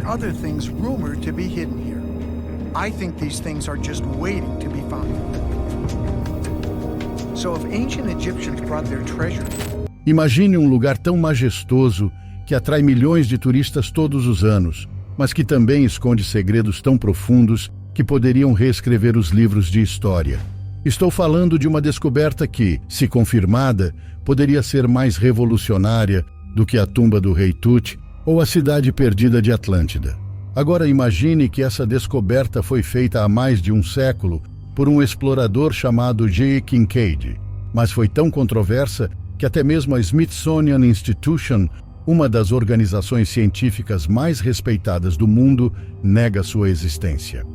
other things rumored to be hidden here. I think these things are just waiting to be found. So if ancient Egyptians brought their treasure... Imagine um lugar tão majestoso que atrai milhões de turistas todos os anos, mas que também esconde segredos tão profundos que poderiam reescrever os livros de história. Estou falando de uma descoberta que, se confirmada, poderia ser mais revolucionária do que a tumba do rei Tut ou a cidade perdida de Atlântida. Agora imagine que essa descoberta foi feita há mais de um século por um explorador chamado J. Kincaid, mas foi tão controversa que até mesmo a Smithsonian Institution, uma das organizações científicas mais respeitadas do mundo, nega sua existência.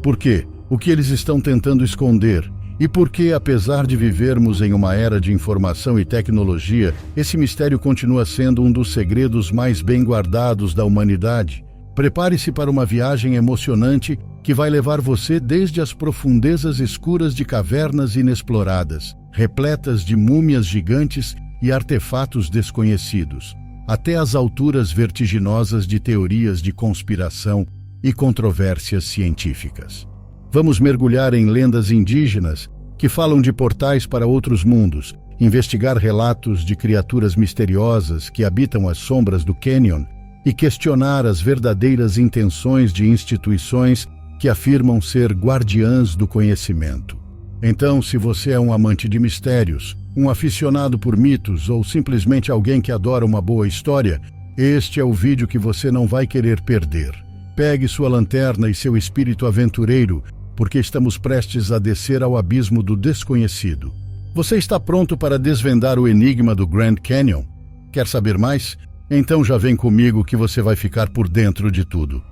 Por quê? O que eles estão tentando esconder? E por que, apesar de vivermos em uma era de informação e tecnologia, esse mistério continua sendo um dos segredos mais bem guardados da humanidade? Prepare-se para uma viagem emocionante que vai levar você desde as profundezas escuras de cavernas inexploradas, repletas de múmias gigantes e artefatos desconhecidos, até as alturas vertiginosas de teorias de conspiração e controvérsias científicas. Vamos mergulhar em lendas indígenas que falam de portais para outros mundos, investigar relatos de criaturas misteriosas que habitam as sombras do Canyon e questionar as verdadeiras intenções de instituições que afirmam ser guardiãs do conhecimento. Então, se você é um amante de mistérios, um aficionado por mitos ou simplesmente alguém que adora uma boa história, este é o vídeo que você não vai querer perder. Pegue sua lanterna e seu espírito aventureiro, porque estamos prestes a descer ao abismo do desconhecido. Você está pronto para desvendar o enigma do Grand Canyon? Quer saber mais? Então já vem comigo que você vai ficar por dentro de tudo.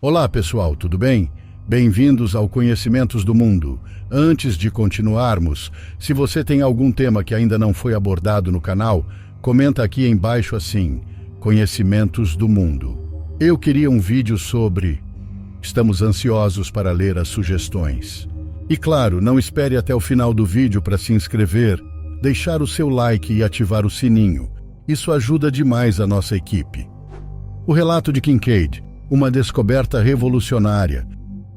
Olá pessoal, tudo bem? Bem-vindos ao Conhecimentos do Mundo. Antes de continuarmos, se você tem algum tema que ainda não foi abordado no canal, comenta aqui embaixo assim, Conhecimentos do Mundo. Eu queria um vídeo sobre... Estamos ansiosos para ler as sugestões. E claro, não espere até o final do vídeo para se inscrever, deixar o seu like e ativar o sininho. Isso ajuda demais a nossa equipe. O relato de Kincaid, uma descoberta revolucionária.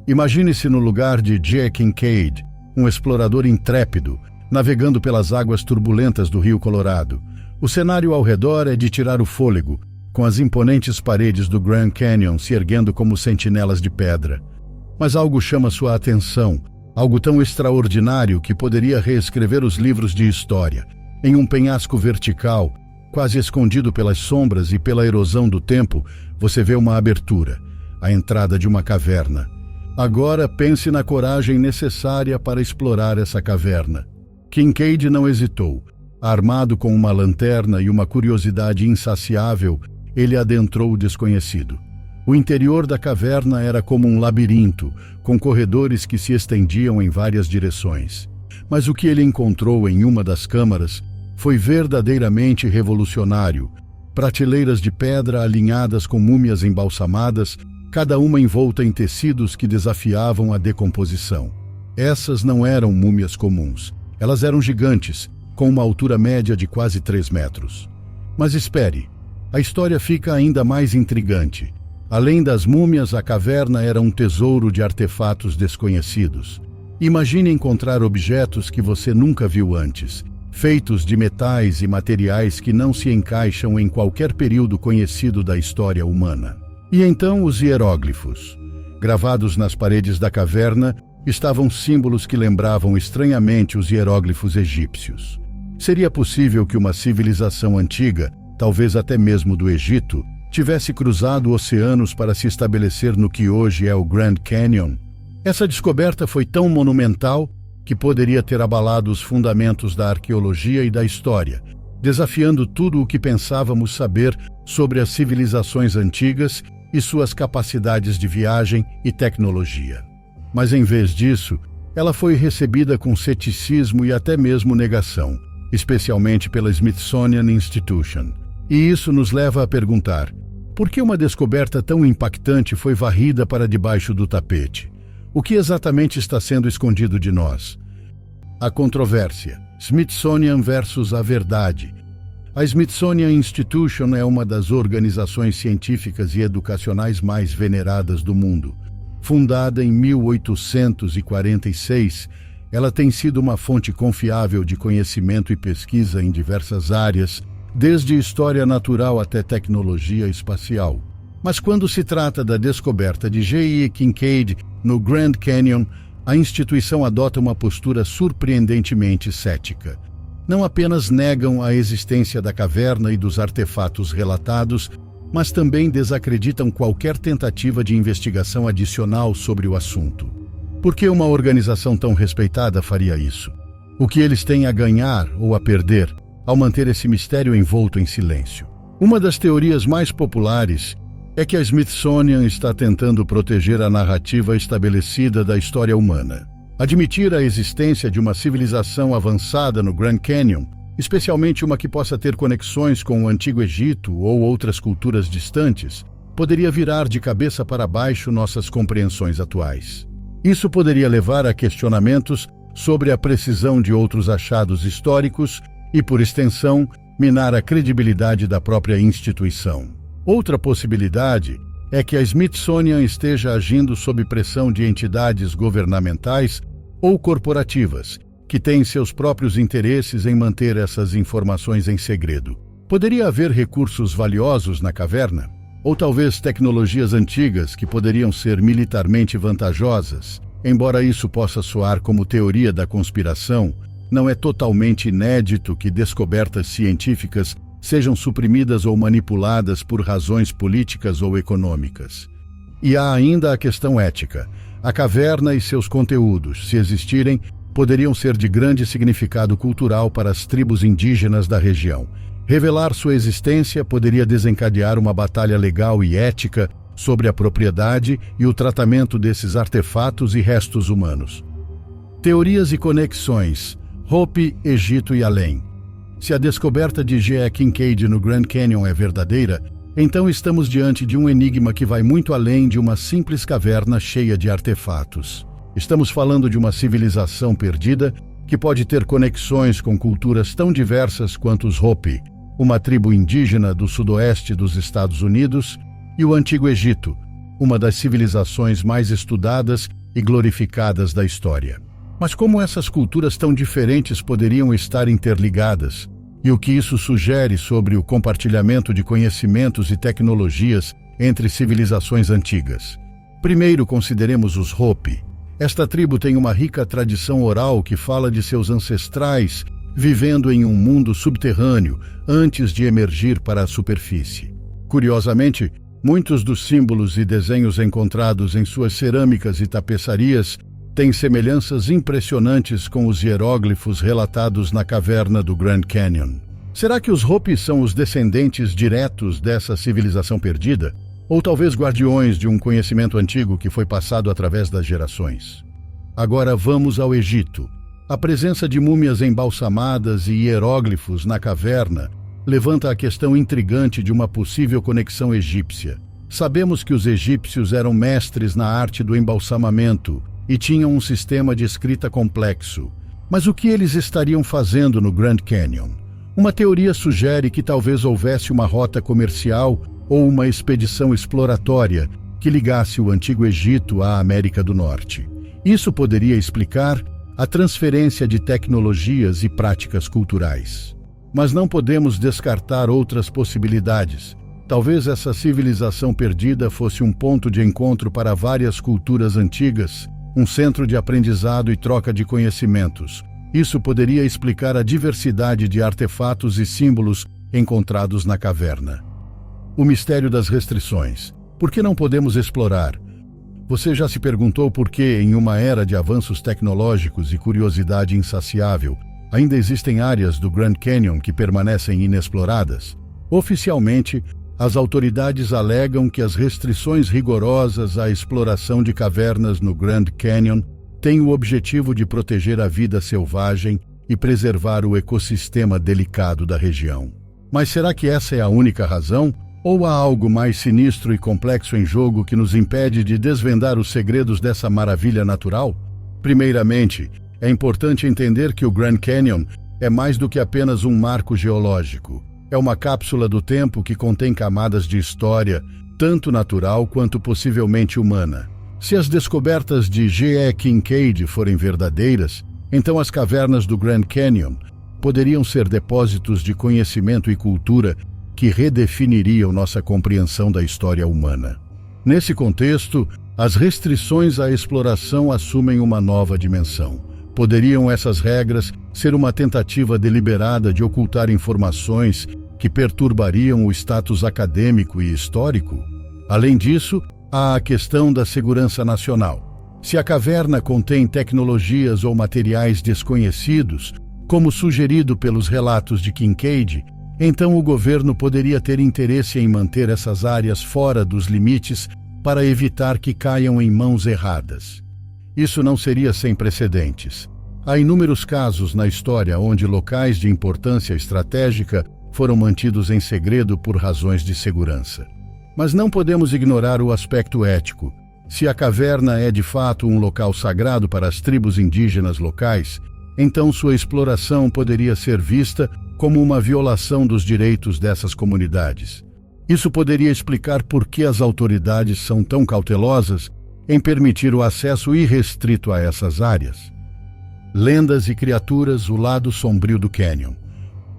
Imagine-se no lugar de J. Kincaid, um explorador intrépido, navegando pelas águas turbulentas do Rio Colorado. O cenário ao redor é de tirar o fôlego, com as imponentes paredes do Grand Canyon se erguendo como sentinelas de pedra. Mas algo chama sua atenção, algo tão extraordinário que poderia reescrever os livros de história. Em um penhasco vertical, quase escondido pelas sombras e pela erosão do tempo, você vê uma abertura, a entrada de uma caverna. Agora pense na coragem necessária para explorar essa caverna. Kincaid não hesitou. Armado com uma lanterna e uma curiosidade insaciável, ele adentrou o desconhecido. O interior da caverna era como um labirinto, com corredores que se estendiam em várias direções. Mas o que ele encontrou em uma das câmaras foi verdadeiramente revolucionário. Prateleiras de pedra alinhadas com múmias embalsamadas, cada uma envolta em tecidos que desafiavam a decomposição. Essas não eram múmias comuns. Elas eram gigantes, com uma altura média de quase 3 metros. Mas espere, a história fica ainda mais intrigante. Além das múmias, a caverna era um tesouro de artefatos desconhecidos. Imagine encontrar objetos que você nunca viu antes, feitos de metais e materiais que não se encaixam em qualquer período conhecido da história humana. E então os hieróglifos. Gravados nas paredes da caverna, estavam símbolos que lembravam estranhamente os hieróglifos egípcios. Seria possível que uma civilização antiga, talvez até mesmo do Egito, tivesse cruzado oceanos para se estabelecer no que hoje é o Grand Canyon? Essa descoberta foi tão monumental que poderia ter abalado os fundamentos da arqueologia e da história, desafiando tudo o que pensávamos saber sobre as civilizações antigas e suas capacidades de viagem e tecnologia. Mas em vez disso, ela foi recebida com ceticismo e até mesmo negação, especialmente pela Smithsonian Institution. E isso nos leva a perguntar, por que uma descoberta tão impactante foi varrida para debaixo do tapete? O que exatamente está sendo escondido de nós? A controvérsia. Smithsonian versus a verdade. A Smithsonian Institution é uma das organizações científicas e educacionais mais veneradas do mundo. Fundada em 1846, ela tem sido uma fonte confiável de conhecimento e pesquisa em diversas áreas, desde história natural até tecnologia espacial. Mas quando se trata da descoberta de J.E. Kincaid no Grand Canyon, a instituição adota uma postura surpreendentemente cética. Não apenas negam a existência da caverna e dos artefatos relatados, mas também desacreditam qualquer tentativa de investigação adicional sobre o assunto. Por que uma organização tão respeitada faria isso? O que eles têm a ganhar ou a perder ao manter esse mistério envolto em silêncio? Uma das teorias mais populares é que a Smithsonian está tentando proteger a narrativa estabelecida da história humana. Admitir a existência de uma civilização avançada no Grand Canyon, especialmente uma que possa ter conexões com o Antigo Egito ou outras culturas distantes, poderia virar de cabeça para baixo nossas compreensões atuais. Isso poderia levar a questionamentos sobre a precisão de outros achados históricos e, por extensão, minar a credibilidade da própria instituição. Outra possibilidade é que a Smithsonian esteja agindo sob pressão de entidades governamentais ou corporativas, que têm seus próprios interesses em manter essas informações em segredo. Poderia haver recursos valiosos na caverna? Ou talvez tecnologias antigas que poderiam ser militarmente vantajosas? Embora isso possa soar como teoria da conspiração, não é totalmente inédito que descobertas científicas sejam suprimidas ou manipuladas por razões políticas ou econômicas. E há ainda a questão ética. A caverna e seus conteúdos, se existirem, poderiam ser de grande significado cultural para as tribos indígenas da região. Revelar sua existência poderia desencadear uma batalha legal e ética sobre a propriedade e o tratamento desses artefatos e restos humanos. Teorias e conexões. Hopi, Egito e além. Se a descoberta de J.E. Kincaid no Grand Canyon é verdadeira, então estamos diante de um enigma que vai muito além de uma simples caverna cheia de artefatos. Estamos falando de uma civilização perdida que pode ter conexões com culturas tão diversas quanto os Hopi, uma tribo indígena do sudoeste dos Estados Unidos, e o Antigo Egito, uma das civilizações mais estudadas e glorificadas da história. Mas como essas culturas tão diferentes poderiam estar interligadas? E o que isso sugere sobre o compartilhamento de conhecimentos e tecnologias entre civilizações antigas? Primeiro, consideremos os Hopi. Esta tribo tem uma rica tradição oral que fala de seus ancestrais vivendo em um mundo subterrâneo antes de emergir para a superfície. Curiosamente, muitos dos símbolos e desenhos encontrados em suas cerâmicas e tapeçarias têm semelhanças impressionantes com os hieróglifos relatados na caverna do Grand Canyon. Será que os Hopi são os descendentes diretos dessa civilização perdida? Ou talvez guardiões de um conhecimento antigo que foi passado através das gerações? Agora vamos ao Egito. A presença de múmias embalsamadas e hieróglifos na caverna levanta a questão intrigante de uma possível conexão egípcia. Sabemos que os egípcios eram mestres na arte do embalsamamento e tinham um sistema de escrita complexo. Mas o que eles estariam fazendo no Grand Canyon? Uma teoria sugere que talvez houvesse uma rota comercial ou uma expedição exploratória que ligasse o Antigo Egito à América do Norte. Isso poderia explicar a transferência de tecnologias e práticas culturais. Mas não podemos descartar outras possibilidades. Talvez essa civilização perdida fosse um ponto de encontro para várias culturas antigas, um centro de aprendizado e troca de conhecimentos. Isso poderia explicar a diversidade de artefatos e símbolos encontrados na caverna. O mistério das restrições. Por que não podemos explorar? Você já se perguntou por que, em uma era de avanços tecnológicos e curiosidade insaciável, ainda existem áreas do Grand Canyon que permanecem inexploradas? Oficialmente, as autoridades alegam que as restrições rigorosas à exploração de cavernas no Grand Canyon têm o objetivo de proteger a vida selvagem e preservar o ecossistema delicado da região. Mas será que essa é a única razão? Ou há algo mais sinistro e complexo em jogo que nos impede de desvendar os segredos dessa maravilha natural? Primeiramente, é importante entender que o Grand Canyon é mais do que apenas um marco geológico. É uma cápsula do tempo que contém camadas de história, tanto natural quanto possivelmente humana. Se as descobertas de G.E. Kincaid forem verdadeiras, então as cavernas do Grand Canyon poderiam ser depósitos de conhecimento e cultura que redefiniriam nossa compreensão da história humana. Nesse contexto, as restrições à exploração assumem uma nova dimensão. Poderiam essas regras ser uma tentativa deliberada de ocultar informações que perturbariam o status acadêmico e histórico? Além disso, há a questão da segurança nacional. Se a caverna contém tecnologias ou materiais desconhecidos, como sugerido pelos relatos de Kincaid, então o governo poderia ter interesse em manter essas áreas fora dos limites para evitar que caiam em mãos erradas. Isso não seria sem precedentes. Há inúmeros casos na história onde locais de importância estratégica foram mantidos em segredo por razões de segurança. Mas não podemos ignorar o aspecto ético. Se a caverna é de fato um local sagrado para as tribos indígenas locais, então sua exploração poderia ser vista como uma violação dos direitos dessas comunidades. Isso poderia explicar por que as autoridades são tão cautelosas em permitir o acesso irrestrito a essas áreas. Lendas e criaturas, o lado sombrio do Canyon.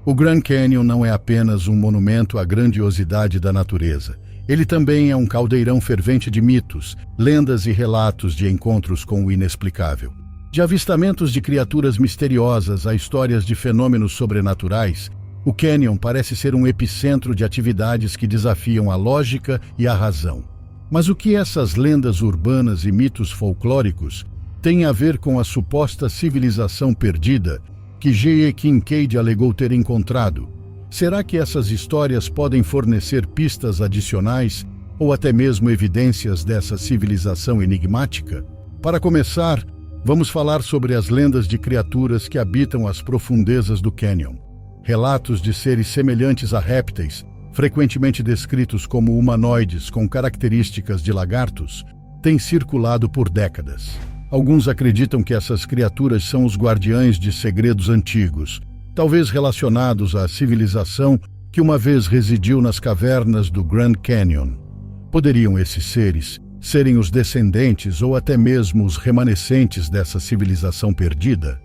O Grand Canyon não é apenas um monumento à grandiosidade da natureza. Ele também é um caldeirão fervente de mitos, lendas e relatos de encontros com o inexplicável. De avistamentos de criaturas misteriosas a histórias de fenômenos sobrenaturais, o Canyon parece ser um epicentro de atividades que desafiam a lógica e a razão. Mas o que essas lendas urbanas e mitos folclóricos têm a ver com a suposta civilização perdida que G.E. Kincaid alegou ter encontrado? Será que essas histórias podem fornecer pistas adicionais ou até mesmo evidências dessa civilização enigmática? Para começar, vamos falar sobre as lendas de criaturas que habitam as profundezas do Canyon. Relatos de seres semelhantes a répteis, frequentemente descritos como humanoides com características de lagartos, têm circulado por décadas. Alguns acreditam que essas criaturas são os guardiães de segredos antigos, talvez relacionados à civilização que uma vez residiu nas cavernas do Grand Canyon. Poderiam esses seres serem os descendentes ou até mesmo os remanescentes dessa civilização perdida?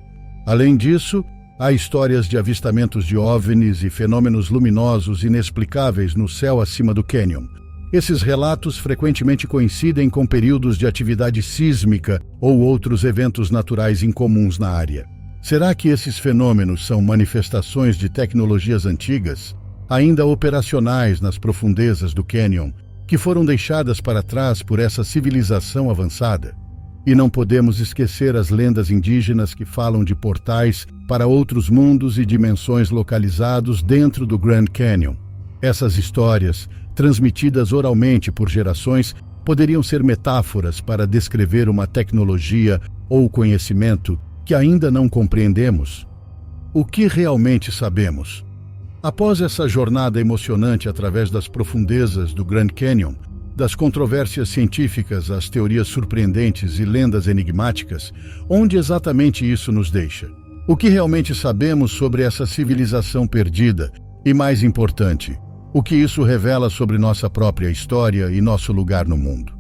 Além disso, há histórias de avistamentos de OVNIs e fenômenos luminosos inexplicáveis no céu acima do Canyon. Esses relatos frequentemente coincidem com períodos de atividade sísmica ou outros eventos naturais incomuns na área. Será que esses fenômenos são manifestações de tecnologias antigas, ainda operacionais nas profundezas do Canyon, que foram deixadas para trás por essa civilização avançada? E não podemos esquecer as lendas indígenas que falam de portais para outros mundos e dimensões localizados dentro do Grand Canyon. Essas histórias, transmitidas oralmente por gerações, poderiam ser metáforas para descrever uma tecnologia ou conhecimento que ainda não compreendemos. O que realmente sabemos? Após essa jornada emocionante através das profundezas do Grand Canyon, das controvérsias científicas às teorias surpreendentes e lendas enigmáticas, onde exatamente isso nos deixa? O que realmente sabemos sobre essa civilização perdida? E mais importante, o que isso revela sobre nossa própria história e nosso lugar no mundo?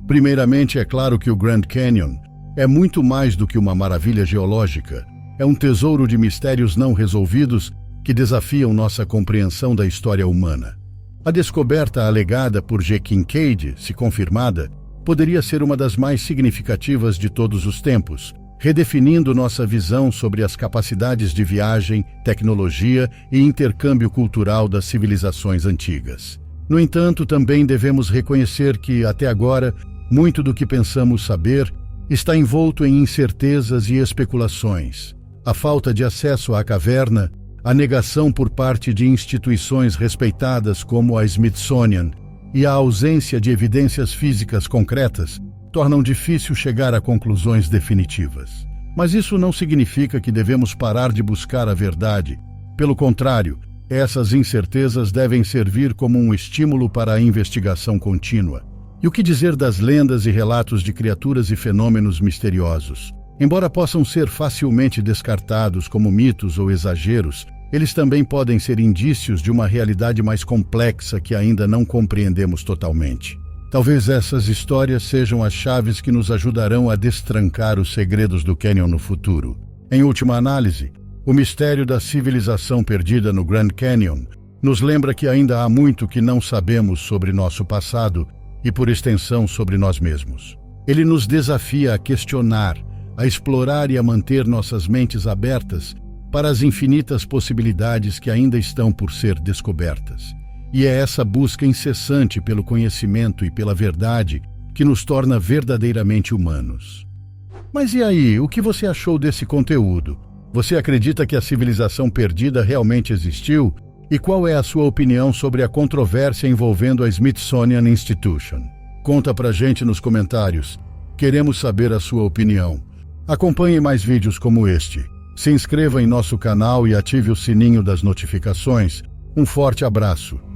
Primeiramente, é claro que o Grand Canyon é muito mais do que uma maravilha geológica. É um tesouro de mistérios não resolvidos que desafiam nossa compreensão da história humana. A descoberta alegada por G. Kincaid, se confirmada, poderia ser uma das mais significativas de todos os tempos, redefinindo nossa visão sobre as capacidades de viagem, tecnologia e intercâmbio cultural das civilizações antigas. No entanto, também devemos reconhecer que, até agora, muito do que pensamos saber está envolto em incertezas e especulações. A falta de acesso à caverna, a negação por parte de instituições respeitadas como a Smithsonian e a ausência de evidências físicas concretas tornam difícil chegar a conclusões definitivas. Mas isso não significa que devemos parar de buscar a verdade. Pelo contrário, essas incertezas devem servir como um estímulo para a investigação contínua. E o que dizer das lendas e relatos de criaturas e fenômenos misteriosos? Embora possam ser facilmente descartados como mitos ou exageros, eles também podem ser indícios de uma realidade mais complexa que ainda não compreendemos totalmente. Talvez essas histórias sejam as chaves que nos ajudarão a destrancar os segredos do Canyon no futuro. Em última análise, o mistério da civilização perdida no Grand Canyon nos lembra que ainda há muito que não sabemos sobre nosso passado e, por extensão, sobre nós mesmos. Ele nos desafia a questionar, a explorar e a manter nossas mentes abertas para as infinitas possibilidades que ainda estão por ser descobertas. E é essa busca incessante pelo conhecimento e pela verdade que nos torna verdadeiramente humanos. Mas e aí, o que você achou desse conteúdo? Você acredita que a civilização perdida realmente existiu? E qual é a sua opinião sobre a controvérsia envolvendo a Smithsonian Institution? Conta pra gente nos comentários. Queremos saber a sua opinião. Acompanhe mais vídeos como este. Se inscreva em nosso canal e ative o sininho das notificações. Um forte abraço.